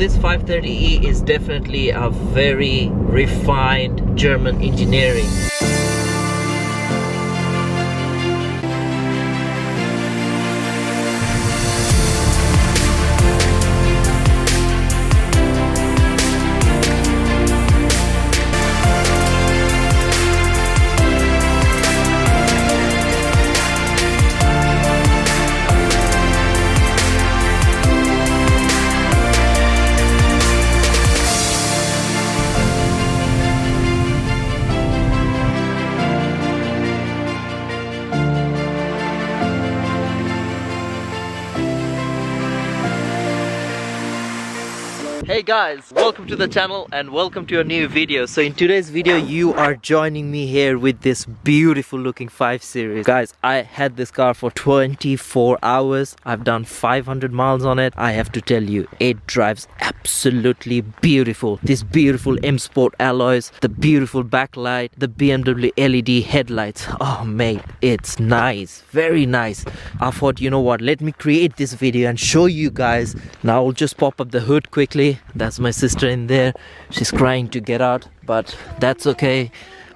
this 530e is definitely a very refined German engineering. Hey guys, welcome to the channel and welcome to a new video. So in today's video you are joining me here with this beautiful looking 5 Series. Guys, I had this car for 24 hours. I've done 500 miles on it. I have to tell you, it drives absolutely beautiful. This beautiful M Sport alloys, the beautiful backlight, the BMW LED headlights. Oh mate, it's nice, very nice. I thought, you know what, let me create this video and show you guys. Now I'll just pop up the hood quickly. That's my sister in there. She's crying to get out, but that's okay.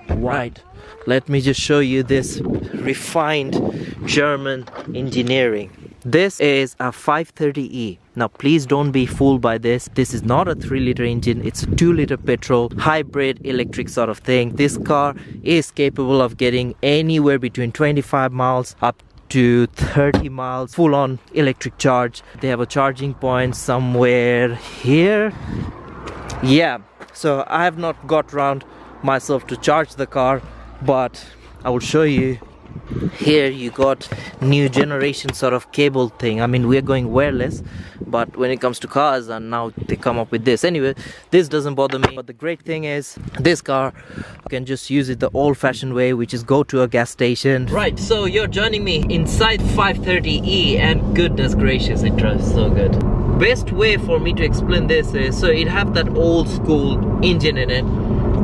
Right, let me just show you this refined German engineering. This is a 530e. Now please don't be fooled by this. This is not a 3-liter engine. It's a 2-liter petrol hybrid electric sort of thing. This car is capable of getting anywhere between 25 miles up to 30 miles full on electric charge. They have a charging point somewhere here. Yeah, so I have not got around myself to charge the car, but I will show you. Here you got new generation sort of cable thing. I mean, we're going wireless, but when it comes to cars, and now they come up with this. Anyway, this doesn't bother me, but the great thing is this car, you can just use it the old-fashioned way, which is go to a gas station. Right, so you're joining me inside 530e, and goodness gracious, it drives so good. Best way for me to explain this is, so it have that old school engine in it,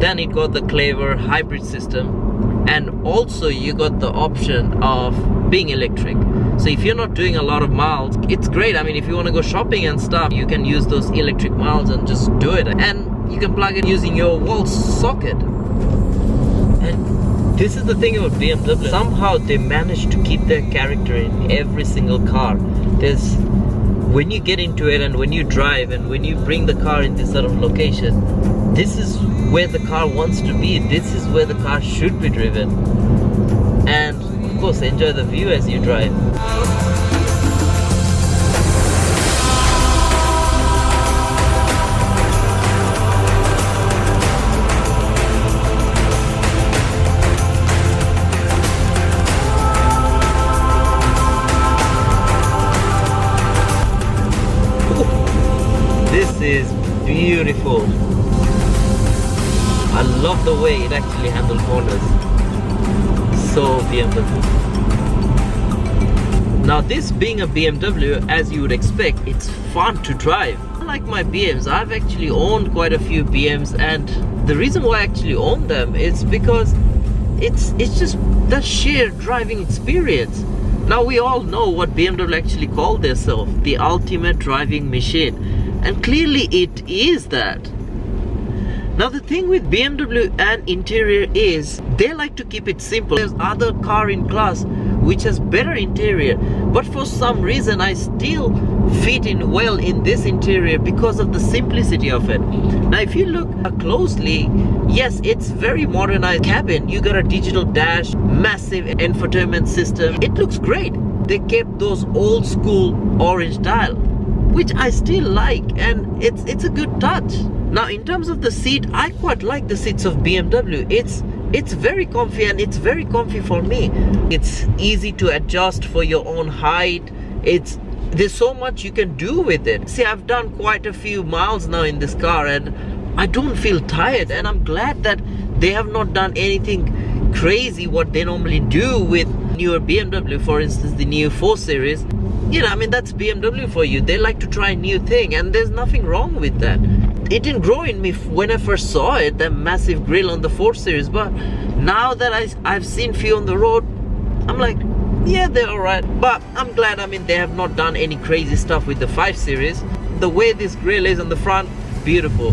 then it got the clever hybrid system, and also you got the option of being electric. So if you're not doing a lot of miles, it's great. I mean, if you want to go shopping and stuff, you can use those electric miles and just do it, and you can plug it using your wall socket. And this is the thing about BMW, somehow they managed to keep their character in every single car. There's, when you get into it and when you drive and when you bring the car in this sort of location, this is where the car wants to be. This is where the car should be driven. And of course, enjoy the view as you drive. This is beautiful. I love the way it actually handles corners. So BMW. Now this being a BMW, as you would expect, it's fun to drive. Unlike my BMs, I've actually owned quite a few BMs, and the reason why I actually own them is because it's just the sheer driving experience. Now we all know what BMW actually called themselves, the ultimate driving machine, and clearly it is that. Now the thing with BMW and interior is they like to keep it simple. There's other car in class which has better interior, but for some reason I still fit in well in this interior because of the simplicity of it. Now if you look closely, yes, it's very modernized cabin. You got a digital dash, massive infotainment system. It looks great. They kept those old school orange dial, which I still like, and it's a good touch. Now in terms of the seat, I quite like the seats of BMW. It's very comfy, and it's very comfy for me. It's easy to adjust for your own height. There's so much you can do with it. See, I've done quite a few miles now in this car and I don't feel tired, and I'm glad that they have not done anything crazy what they normally do with newer BMW. For instance, the new 4 Series. You know, I mean, that's BMW for you. They like to try a new thing, and there's nothing wrong with that. It didn't grow in me when I first saw it, that massive grille on the 4 Series, but now that I've seen few on the road, I'm like, yeah, they're alright. But I'm glad, I mean, they have not done any crazy stuff with the 5 Series. The way this grille is on the front, beautiful.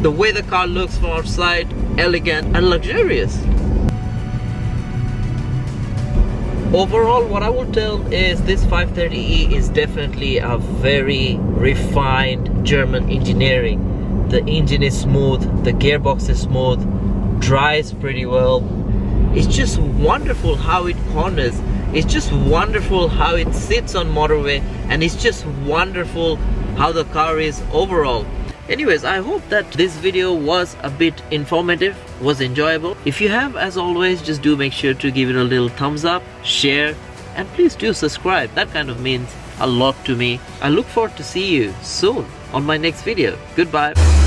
The way the car looks from outside, elegant and luxurious. Overall, what I would tell is this 530e is definitely a very refined German engineering. The engine is smooth, the gearbox is smooth, drives pretty well. It's just wonderful how it corners. It's just wonderful how it sits on motorway, and it's just wonderful how the car is overall. Anyways, I hope that this video was a bit informative, was enjoyable. If you have, as always, just do make sure to give it a little thumbs up, share, and please do subscribe. That kind of means a lot to me. I look forward to see you soon on my next video. Goodbye.